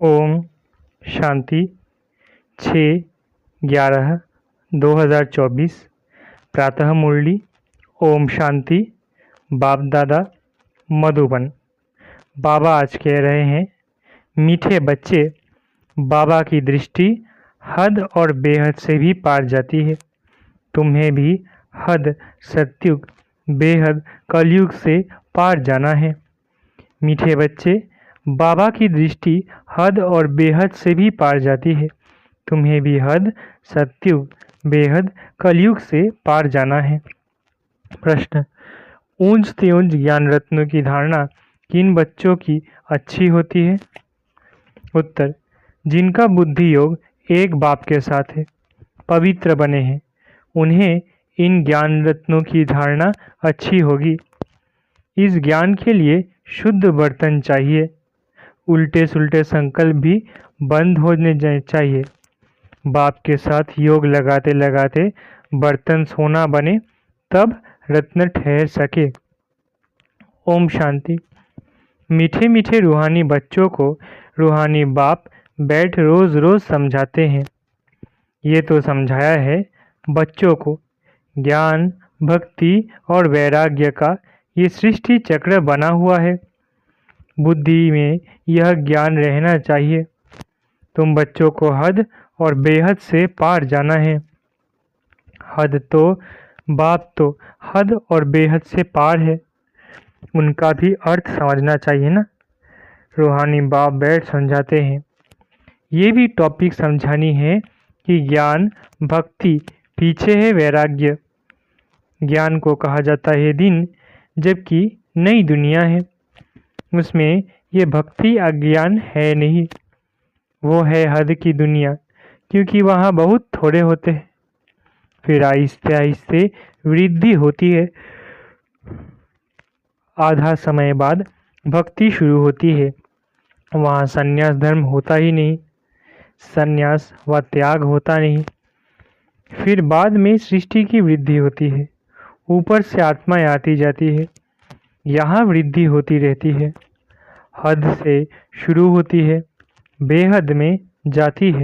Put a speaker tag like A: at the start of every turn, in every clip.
A: ओम शांति 6/11/2024 प्रातः मुरली। ओम शांति। बाप दादा मधुबन। बाबा आज कह रहे हैं, मीठे बच्चे, बाबा की दृष्टि हद और बेहद से भी पार जाती है। तुम्हें भी हद सत्युग बेहद कलयुग से पार जाना है। मीठे बच्चे, बाबा की दृष्टि हद और बेहद से भी पार जाती है। तुम्हें भी हद सत्युग बेहद कलयुग से पार जाना है। प्रश्न, ऊंच से ऊंच ज्ञान रत्नों की धारणा किन बच्चों की अच्छी होती है? उत्तर, जिनका बुद्धि योग एक बाप के साथ है, पवित्र बने हैं, उन्हें इन ज्ञान रत्नों की धारणा अच्छी होगी। इस ज्ञान के लिए शुद्ध बर्तन चाहिए। उल्टे सुल्टे संकल्प भी बंद होने चाहिए। बाप के साथ योग लगाते लगाते बर्तन सोना बने, तब रत्न ठहर सके। ओम शांति। मीठे मीठे रूहानी बच्चों को रूहानी बाप बैठ रोज रोज समझाते हैं। ये तो समझाया है बच्चों को ज्ञान, भक्ति और वैराग्य का ये सृष्टि चक्र बना हुआ है। बुद्धि में यह ज्ञान रहना चाहिए। तुम बच्चों को हद और बेहद से पार जाना है। हद तो बाप तो हद और बेहद से पार है, उनका भी अर्थ समझना चाहिए ना। रूहानी बाप बैठ समझाते हैं। ये भी टॉपिक समझानी है कि ज्ञान भक्ति पीछे है वैराग्य। ज्ञान को कहा जाता है दिन, जबकि नई दुनिया है, उसमें ये भक्ति अज्ञान है नहीं, वो है हद की दुनिया, क्योंकि वहाँ बहुत थोड़े होते हैं। फिर आहिस्ते आहिस्ते वृद्धि होती है। आधा समय बाद भक्ति शुरू होती है। वहाँ संन्यास धर्म होता ही नहीं, संन्यास व त्याग होता नहीं। फिर बाद में सृष्टि की वृद्धि होती है, ऊपर से आत्माएं आती जाती है, यहाँ वृद्धि होती रहती है। हद से शुरू होती है, बेहद में जाती है।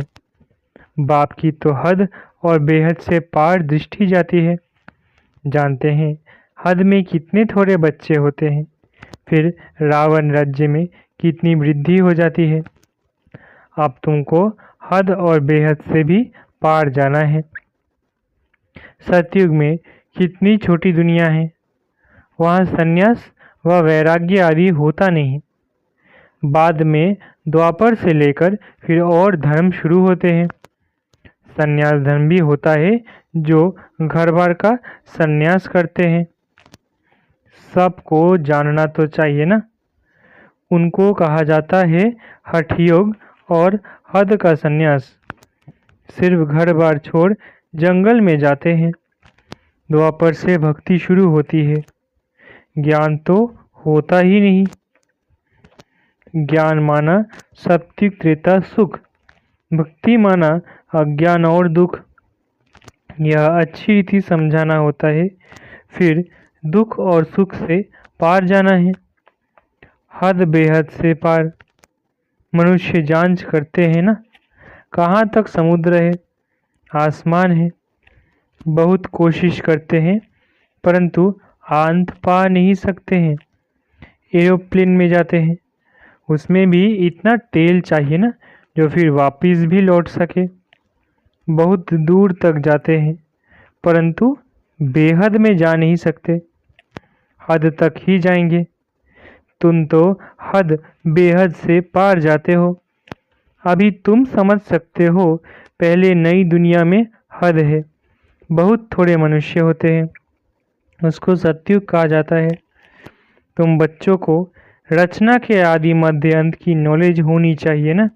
A: बाप की तो हद और बेहद से पार दृष्टि जाती है। जानते हैं हद में कितने थोड़े बच्चे होते हैं, फिर रावण राज्य में कितनी वृद्धि हो जाती है। अब तुमको हद और बेहद से भी पार जाना है। सतयुग में कितनी छोटी दुनिया है, वहाँ संन्यास व वैराग्य आदि होता नहीं। बाद में द्वापर से लेकर फिर और धर्म शुरू होते हैं। संन्यास धर्म भी होता है, जो घर बार का संन्यास करते हैं। सबको जानना तो चाहिए ना। उनको कहा जाता है हठ योग और हद का संन्यास। सिर्फ घर बार छोड़ जंगल में जाते हैं। द्वापर से भक्ति शुरू होती है। ज्ञान तो होता ही नहीं। ज्ञान माना सत्युग त्रेता सुख, भक्ति माना अज्ञान और दुख। यह अच्छी रीति समझाना होता है। फिर दुख और सुख से पार जाना है। हद बेहद से पार। मनुष्य जांच करते हैं ना, कहाँ तक समुद्र है, आसमान है। बहुत कोशिश करते हैं, परंतु अंत पा नहीं सकते हैं। एरोप्लेन में जाते हैं, उसमें भी इतना तेल चाहिए ना, जो फिर वापस भी लौट सके। बहुत दूर तक जाते हैं, परंतु बेहद में जा नहीं सकते, हद तक ही जाएंगे। तुम तो हद बेहद से पार जाते हो। अभी तुम समझ सकते हो, पहले नई दुनिया में हद है, बहुत थोड़े मनुष्य होते हैं, उसको सत्युग कहा जाता है। तुम बच्चों को रचना के आदि मध्य अंत की नॉलेज होनी चाहिए ना।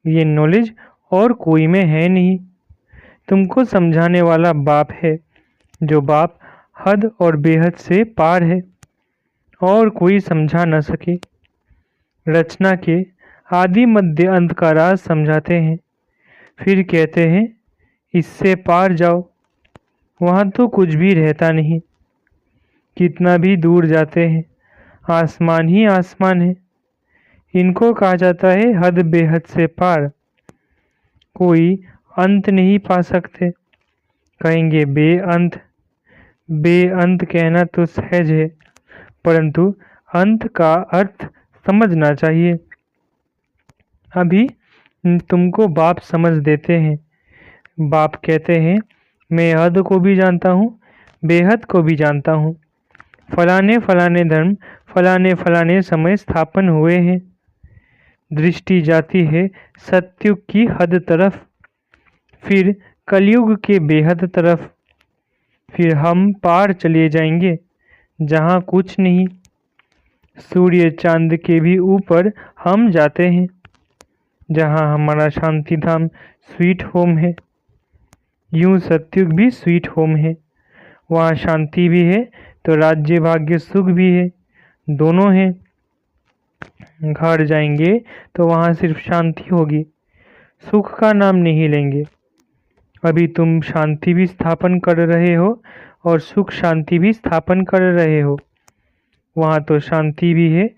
A: ये नॉलेज और कोई में है नहीं। तुमको समझाने वाला बाप है, जो बाप हद और बेहद से पार है, और कोई समझा न सके। रचना के आदि मध्य अंत का राज समझाते हैं, फिर कहते हैं इससे पार जाओ। वहाँ तो कुछ भी रहता नहीं। कितना भी दूर जाते हैं, आसमान ही आसमान है। इनको कहा जाता है हद बेहद से पार। कोई अंत नहीं पा सकते। कहेंगे बेअंत। बेअंत कहना तो सहज है, परंतु अंत का अर्थ समझना चाहिए। अभी तुमको बाप समझ देते हैं। बाप कहते हैं, मैं हद को भी जानता हूँ, बेहद को भी जानता हूँ। फलाने फलाने धर्म फलाने फलाने समय स्थापन हुए हैं। दृष्टि जाती है सत्युग की हद तरफ, फिर कलयुग के बेहद तरफ। फिर हम पार चले जाएंगे जहाँ कुछ नहीं। सूर्य चांद के भी ऊपर हम जाते हैं, जहाँ हमारा शांति धाम स्वीट होम है। यूं सत्युग भी स्वीट होम है। वहाँ शांति भी है तो राज्य भाग्य सुख भी है, दोनों हैं। घर जाएंगे तो वहाँ सिर्फ शांति होगी, सुख का नाम नहीं लेंगे। अभी तुम शांति भी स्थापन कर रहे हो और सुख शांति भी स्थापन कर रहे हो। वहाँ तो शांति भी है,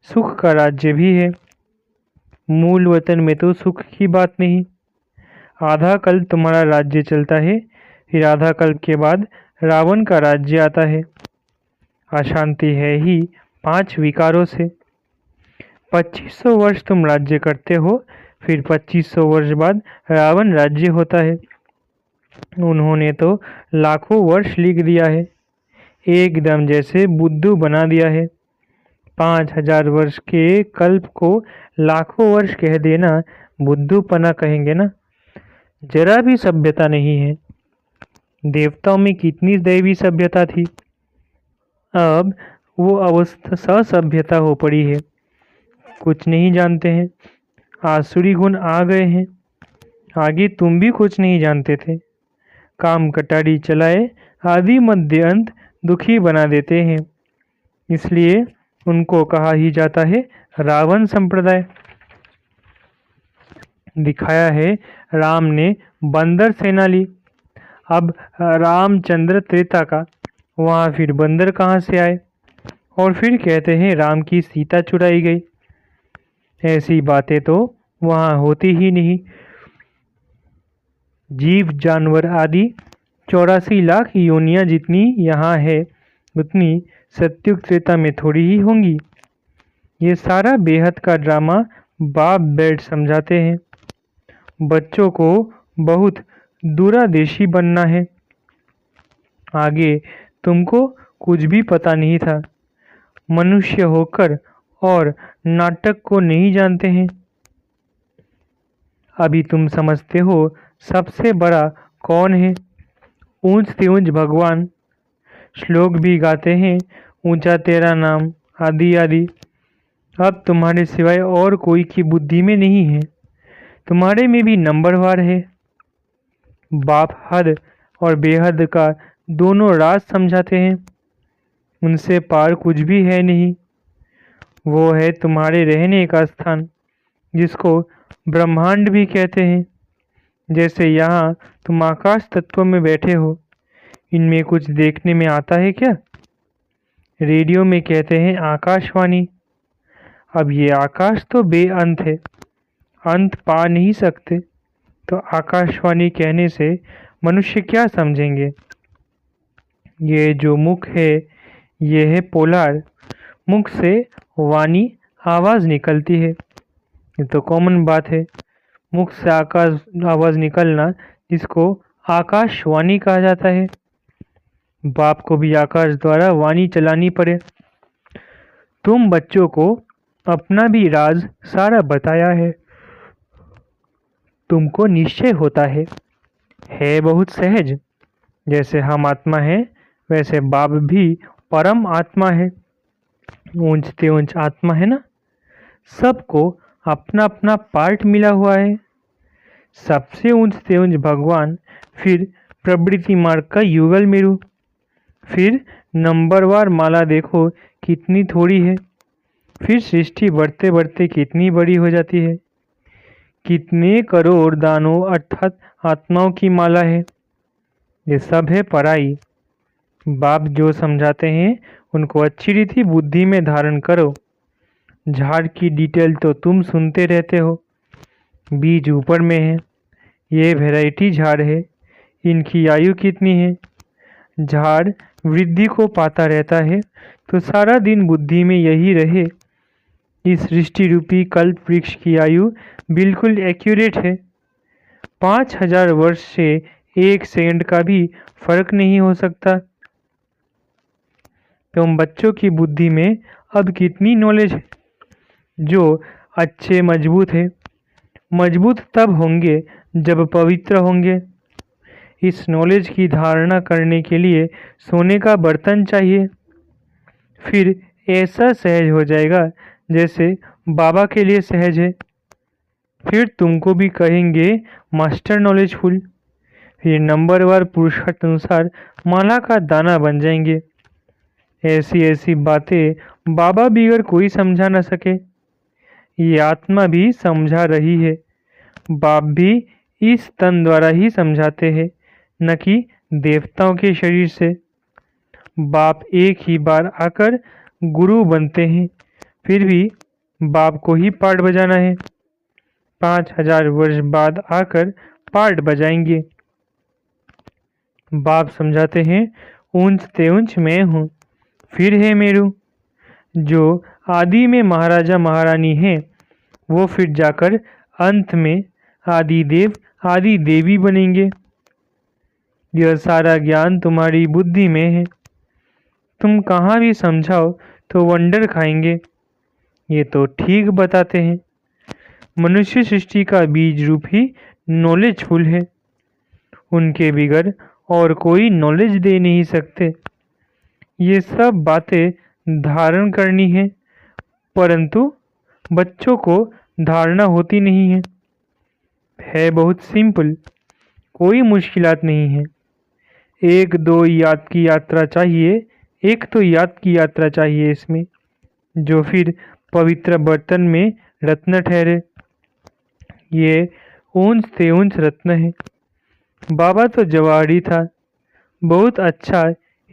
A: सुख का राज्य भी है। मूल वतन में तो सुख की बात नहीं। आधा कल्प तुम्हारा राज्य चलता है, फिर आधा कल्प के बाद रावण का राज्य आता है। अशांति है ही 5 विकारों से। 2500 वर्ष तुम राज्य करते हो, फिर 2500 वर्ष बाद रावण राज्य होता है। उन्होंने तो लाखों वर्ष लिख दिया है, एकदम जैसे बुद्धू बना दिया है। 5000 वर्ष के कल्प को लाखों वर्ष कह देना बुद्धूपना कहेंगे ना। जरा भी सभ्यता नहीं है। देवताओं में कितनी दैवी सभ्यता थी, अब वो अवस्था सभ्यता हो पड़ी है। कुछ नहीं जानते हैं, आसुरी गुण आ गए हैं। आगे तुम भी कुछ नहीं जानते थे। काम कटारी चलाए आदि मध्य अंत दुखी बना देते हैं। इसलिए उनको कहा ही जाता है रावण संप्रदाय। दिखाया है राम ने बंदर सेना ली। अब रामचंद्र त्रेता का, वहाँ फिर बंदर कहाँ से आए? और फिर कहते हैं राम की सीता चुराई गई। ऐसी बातें तो वहाँ होती ही नहीं। जीव जानवर आदि 84 लाख योनियां जितनी यहाँ है, उतनी सत्युग त्रेता में थोड़ी ही होंगी। ये सारा बेहद का ड्रामा बाप बैठ समझाते हैं। बच्चों को बहुत दूरादेशी बनना है। आगे तुमको कुछ भी पता नहीं था। मनुष्य होकर और नाटक को नहीं जानते हैं। अभी तुम समझते हो सबसे बड़ा कौन है? ऊंच से ऊंच भगवान। श्लोक भी गाते हैं, ऊंचा तेरा नाम आदि आदि। अब तुम्हारे सिवाय और कोई की बुद्धि में नहीं है, तुम्हारे में भी नंबरवार है। बाप हद और बेहद का दोनों राज समझाते हैं। उनसे पार कुछ भी है नहीं। वो है तुम्हारे रहने का स्थान, जिसको ब्रह्मांड भी कहते हैं। जैसे यहाँ तुम आकाश तत्व में बैठे हो, इनमें कुछ देखने में आता है क्या? रेडियो में कहते हैं आकाशवाणी। अब ये आकाश तो बेअंत है, अंत पा नहीं सकते, तो आकाशवाणी कहने से मनुष्य क्या समझेंगे? ये जो मुख है, ये है पोलार। मुख से वाणी आवाज़ निकलती है, ये तो कॉमन बात है। मुख से आवाज़ निकलना, जिसको आकाशवाणी कहा जाता है। बाप को भी आकाश द्वारा वाणी चलानी पड़े। तुम बच्चों को अपना भी राज सारा बताया है। तुमको निश्चय होता है बहुत सहज। जैसे हम आत्मा है, वैसे बाप भी परम आत्मा है। ऊंच से ऊंच आत्मा है ना। सबको अपना अपना पार्ट मिला हुआ है। सबसे ऊंच से ऊंच भगवान, फिर प्रवृत्ति मार्ग का युगल मेरू, फिर नंबरवार माला देखो कितनी थोड़ी है। फिर सृष्टि बढ़ते बढ़ते कितनी बड़ी हो जाती है। कितने करोड़ दानों अर्थात आत्माओं की माला है। ये सब है पराई। बाप जो समझाते हैं उनको अच्छी रीति बुद्धि में धारण करो। झाड़ की डिटेल तो तुम सुनते रहते हो। बीज ऊपर में है। ये वैरायटी झाड़ है। इनकी आयु कितनी है? झाड़ वृद्धि को पाता रहता है तो सारा दिन बुद्धि में यही रहे। इस सृष्टि रूपी कल्प वृक्ष की आयु बिल्कुल एक्यूरेट है। 5000 वर्ष से 1 सेकंड का भी फर्क नहीं हो सकता। तुम बच्चों की बुद्धि में अब कितनी नॉलेज है? जो अच्छे मजबूत है। मजबूत तब होंगे जब पवित्र होंगे। इस नॉलेज की धारणा करने के लिए सोने का बर्तन चाहिए। फिर ऐसा सहज हो जाएगा जैसे बाबा के लिए सहज है। फिर तुमको भी कहेंगे मास्टर नॉलेजफुल। फिर नंबरवार पुरुषार्थ अनुसार माला का दाना बन जाएंगे। ऐसी ऐसी बातें बाबा बिगर कोई समझा न सके। ये आत्मा भी समझा रही है। बाप भी इस तन द्वारा ही समझाते हैं, न कि देवताओं के शरीर से। बाप एक ही बार आकर गुरु बनते हैं, फिर भी बाप को ही पाठ बजाना है। 5000 वर्ष बाद आकर पाठ बजाएंगे। बाप समझाते हैं, ऊंच ते ऊंच मैं हूँ। फिर है मेरू। जो आदि में महाराजा महारानी हैं, वो फिर जाकर अंत में आदि देव आदि देवी बनेंगे। यह सारा ज्ञान तुम्हारी बुद्धि में है। तुम कहाँ भी समझाओ तो वंडर खाएंगे। ये तो ठीक बताते हैं। मनुष्य सृष्टि का बीज रूप ही नॉलेजफुल है। उनके बिगर और कोई नॉलेज दे नहीं सकते। ये सब बातें धारण करनी है, परंतु बच्चों को धारणा होती नहीं है बहुत सिंपल। कोई मुश्किलात नहीं है। एक दो याद की यात्रा चाहिए। एक तो याद की यात्रा चाहिए इसमें, जो फिर पवित्र बर्तन में रत्न ठहरे। ये ऊंच से ऊंच रत्न है। बाबा तो जवाहरी था। बहुत अच्छा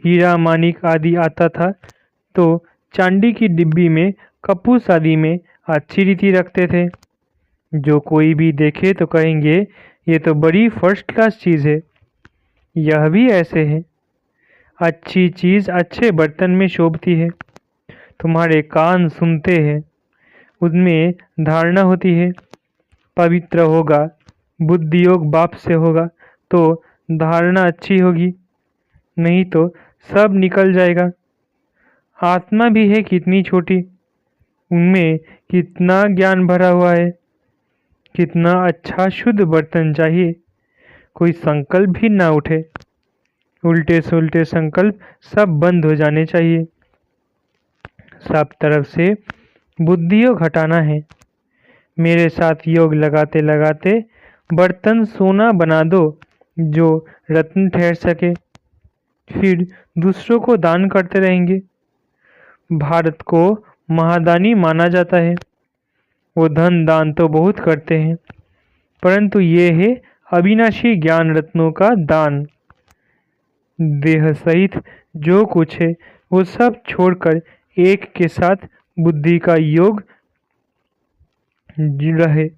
A: हीरा मानिक आदि आता था तो चांदी की डिब्बी में कपूस आदि में अच्छी रीति रखते थे। जो कोई भी देखे तो कहेंगे ये तो बड़ी फर्स्ट क्लास चीज़ है। यह भी ऐसे है। अच्छी चीज़ अच्छे बर्तन में शोभती है। तुम्हारे कान सुनते हैं, उनमें धारणा होती है। पवित्र होगा, बुद्धि योग बाप से होगा तो धारणा अच्छी होगी, नहीं तो सब निकल जाएगा। आत्मा भी है कितनी छोटी, उनमें कितना ज्ञान भरा हुआ है। कितना अच्छा शुद्ध बर्तन चाहिए। कोई संकल्प भी ना उठे। उल्टे सुलटे संकल्प सब बंद हो जाने चाहिए। सब तरफ से बुद्धि योग हटाना है। मेरे साथ योग लगाते लगाते बर्तन सोना बना दो जो रत्न ठहर सके। फिर दूसरों को दान करते रहेंगे। भारत को महादानी माना जाता है। वो धन दान तो बहुत करते हैं, परंतु ये है अविनाशी ज्ञान रत्नों का दान। देह सहित जो कुछ है वो सब छोड़कर एक के साथ बुद्धि का योग रहे।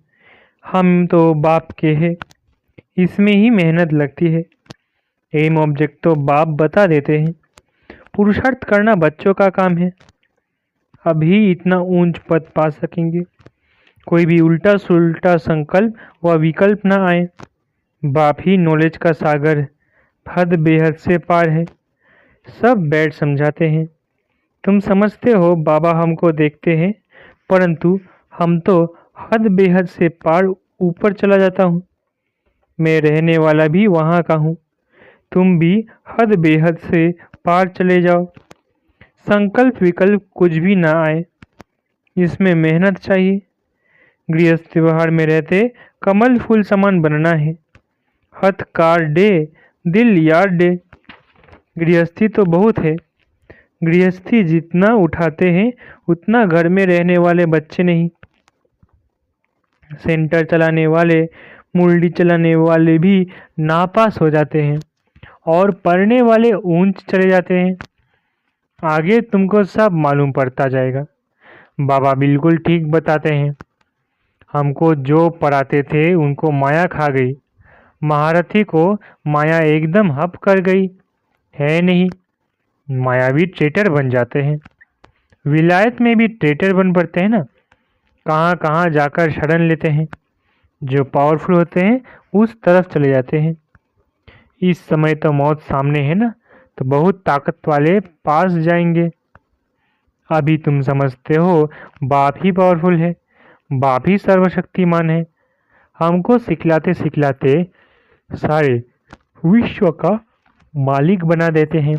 A: हम तो बाप के हैं, इसमें ही मेहनत लगती है। एम ऑब्जेक्ट तो बाप बता देते हैं। पुरुषार्थ करना बच्चों का काम है। अभी इतना ऊंच पद पा सकेंगे। कोई भी उल्टा सुल्टा संकल्प व विकल्प न आए। बाप ही नॉलेज का सागर हद बेहद से पार है। सब बैठ समझाते हैं। तुम समझते हो बाबा हमको देखते हैं, परंतु हम तो हद बेहद से पार ऊपर चला जाता हूँ। मैं रहने वाला भी वहाँ का हूँ। तुम भी हद बेहद से पार चले जाओ। संकल्प विकल्प कुछ भी ना आए। इसमें मेहनत चाहिए। गृहस्थ व्यवहार में रहते कमल फूल समान बनना है। हथ कार डे दिल यार डे। गृहस्थी तो बहुत है। गृहस्थी जितना उठाते हैं उतना घर में रहने वाले बच्चे नहीं। सेंटर चलाने वाले, मुरली चलाने वाले भी नापास हो जाते हैं और पढ़ने वाले ऊंच चले जाते हैं। आगे तुमको सब मालूम पड़ता जाएगा। बाबा बिल्कुल ठीक बताते हैं। हमको जो पढ़ाते थे उनको माया खा गई। महारथी को माया एकदम हप कर गई है नहीं। मायावी ट्रेटर बन जाते हैं। विलायत में भी ट्रेटर बन पड़ते हैं ना। कहाँ कहाँ जाकर शरण लेते हैं। जो पावरफुल होते हैं उस तरफ चले जाते हैं। इस समय तो मौत सामने है ना, तो बहुत ताकत वाले पास जाएंगे। अभी तुम समझते हो बाप ही पावरफुल है, बाप ही सर्वशक्तिमान है। हमको सिखलाते सिखलाते सारे विश्व का मालिक बना देते हैं।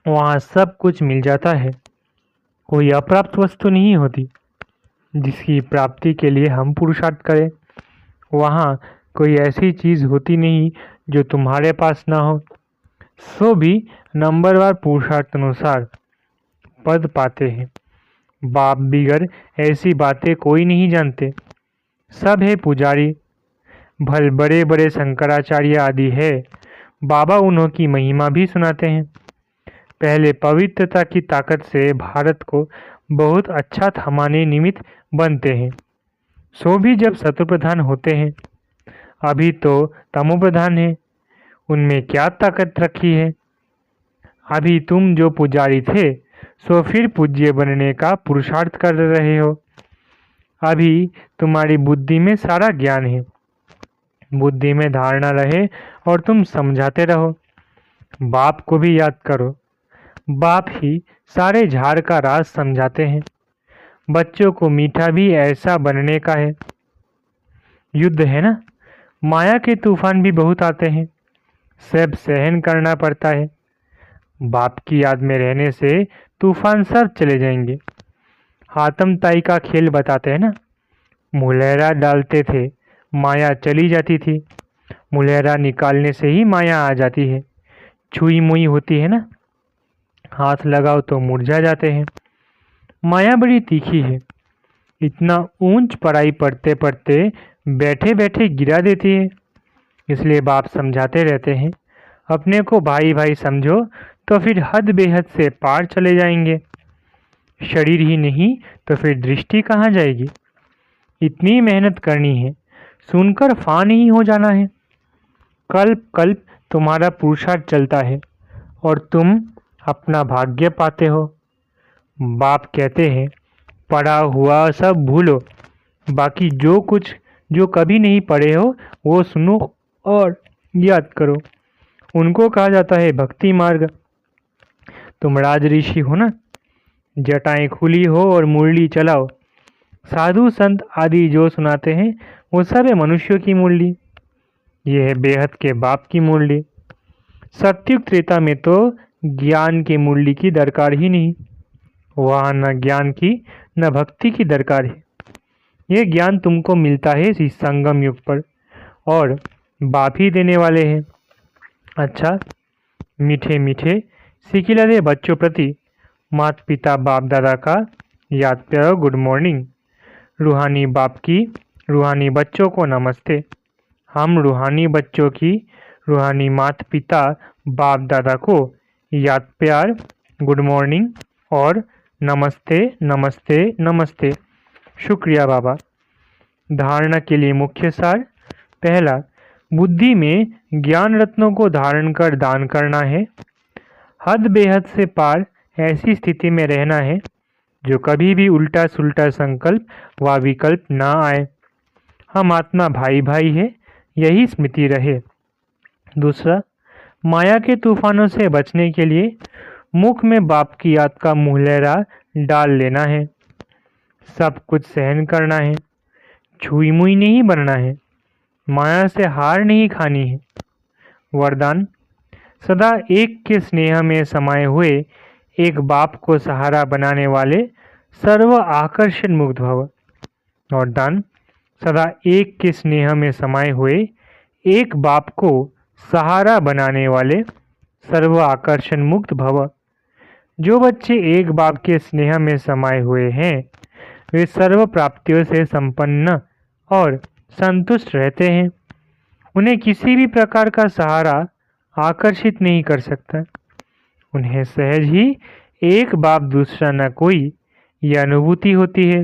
A: वहाँ सब कुछ मिल जाता है। कोई अप्राप्त वस्तु नहीं होती जिसकी प्राप्ति के लिए हम पुरुषार्थ करें। वहाँ कोई ऐसी चीज़ होती नहीं जो तुम्हारे पास ना हो। सो भी नंबरवार पुरुषार्थ अनुसार पद पाते हैं। बाप बिगर ऐसी बातें कोई नहीं जानते। सब है पुजारी। भल बड़े बड़े शंकराचार्य आदि है। बाबा उन्हों की महिमा भी सुनाते हैं। पहले पवित्रता की ताकत से भारत को बहुत अच्छा थमाने निमित्त बनते हैं। सो भी जब शत्रु प्रधान होते हैं। अभी तो तमो प्रधान है। उनमें क्या ताकत रखी है। अभी तुम जो पुजारी थे सो फिर पूज्य बनने का पुरुषार्थ कर रहे हो। अभी तुम्हारी बुद्धि में सारा ज्ञान है। बुद्धि में धारणा रहे और तुम समझाते रहो। बाप को भी याद करो। बाप ही सारे झाड़ का राज समझाते हैं। बच्चों को मीठा भी ऐसा बनने का है। युद्ध है ना, माया के तूफान भी बहुत आते हैं। सब सहन करना पड़ता है। बाप की याद में रहने से तूफान सब चले जाएंगे। हातम ताई का खेल बताते हैं ना। मुलहरा डालते थे, माया चली जाती थी। मुलहरा निकालने से ही माया आ जाती है। छुई मुई होती है ना, हाथ लगाओ तो मुरझा जाते हैं। माया बड़ी तीखी है। इतना ऊंच पढ़ाई पढ़ते पढ़ते बैठे बैठे गिरा देती है। इसलिए बाप समझाते रहते हैं, अपने को भाई भाई समझो तो फिर हद बेहद से पार चले जाएंगे। शरीर ही नहीं तो फिर दृष्टि कहाँ जाएगी। इतनी मेहनत करनी है, सुनकर फा नहीं हो जाना है। कल्प कल्प तुम्हारा पुरुषार्थ चलता है और तुम अपना भाग्य पाते हो। बाप कहते हैं, पढ़ा हुआ सब भूलो, बाकी जो कुछ जो कभी नहीं पढ़े हो वो सुनो और याद करो। उनको कहा जाता है भक्ति मार्ग। तुम राज ऋषि हो ना, जटाएं खुली हो और मुरली चलाओ। साधु संत आदि जो सुनाते हैं वो सब है मनुष्यों की मुरली। ये है बेहद के बाप की मुरली। सत्युग त्रेता में तो ज्ञान की मुरली की दरकार ही नहीं। वहाँ न ज्ञान की न भक्ति की दरकार है। ये ज्ञान तुमको मिलता है इस संगम युग पर और बाप ही देने वाले हैं। अच्छा, मीठे मीठे सिखिलरे बच्चों प्रति माता पिता बाप दादा का याद प्यारो गुड मॉर्निंग। रूहानी बाप की रूहानी बच्चों को नमस्ते। हम रूहानी बच्चों की रूहानी माता पिता बाप दादा को याद प्यार गुड मॉर्निंग और नमस्ते नमस्ते नमस्ते। शुक्रिया बाबा। धारणा के लिए मुख्य सार। पहला, बुद्धि में ज्ञान रत्नों को धारण कर दान करना है। हद बेहद से पार ऐसी स्थिति में रहना है जो कभी भी उल्टा सुल्टा संकल्प व विकल्प ना आए। हम आत्मा भाई भाई है, यही स्मृति रहे। दूसरा, माया के तूफानों से बचने के लिए मुख में बाप की याद का मुहलरा डाल लेना है। सब कुछ सहन करना है, छुई मुई नहीं बनना है, माया से हार नहीं खानी है। वरदान, सदा एक के स्नेह में समाये हुए एक बाप को सहारा बनाने वाले सर्व आकर्षण मुक्त भव। वरदान, सदा एक के स्नेह में समाये हुए एक बाप को सहारा बनाने वाले सर्व आकर्षण मुक्त भव। जो बच्चे एक बाप के स्नेह में समाये हुए हैं वे सर्व प्राप्तियों से संपन्न और संतुष्ट रहते हैं। उन्हें किसी भी प्रकार का सहारा आकर्षित नहीं कर सकता। उन्हें सहज ही एक बाप दूसरा न कोई ये अनुभूति होती है।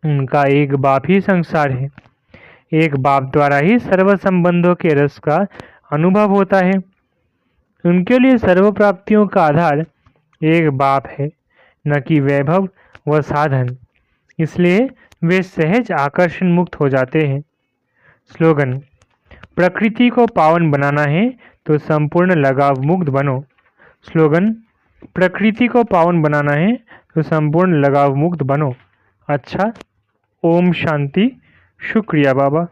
A: उनका एक बाप ही संसार है। एक बाप द्वारा ही सर्व संबंधों के रस का अनुभव होता है। उनके लिए सर्व प्राप्तियों का आधार एक बाप है, न कि वैभव व साधन। इसलिए वे सहज आकर्षण मुक्त हो जाते हैं। स्लोगन: प्रकृति को पावन बनाना है तो संपूर्ण लगाव मुक्त बनो। स्लोगन: प्रकृति को पावन बनाना है तो संपूर्ण लगाव मुक्त बनो। अच्छा, ओम शांति। शुक्रिया बाबा।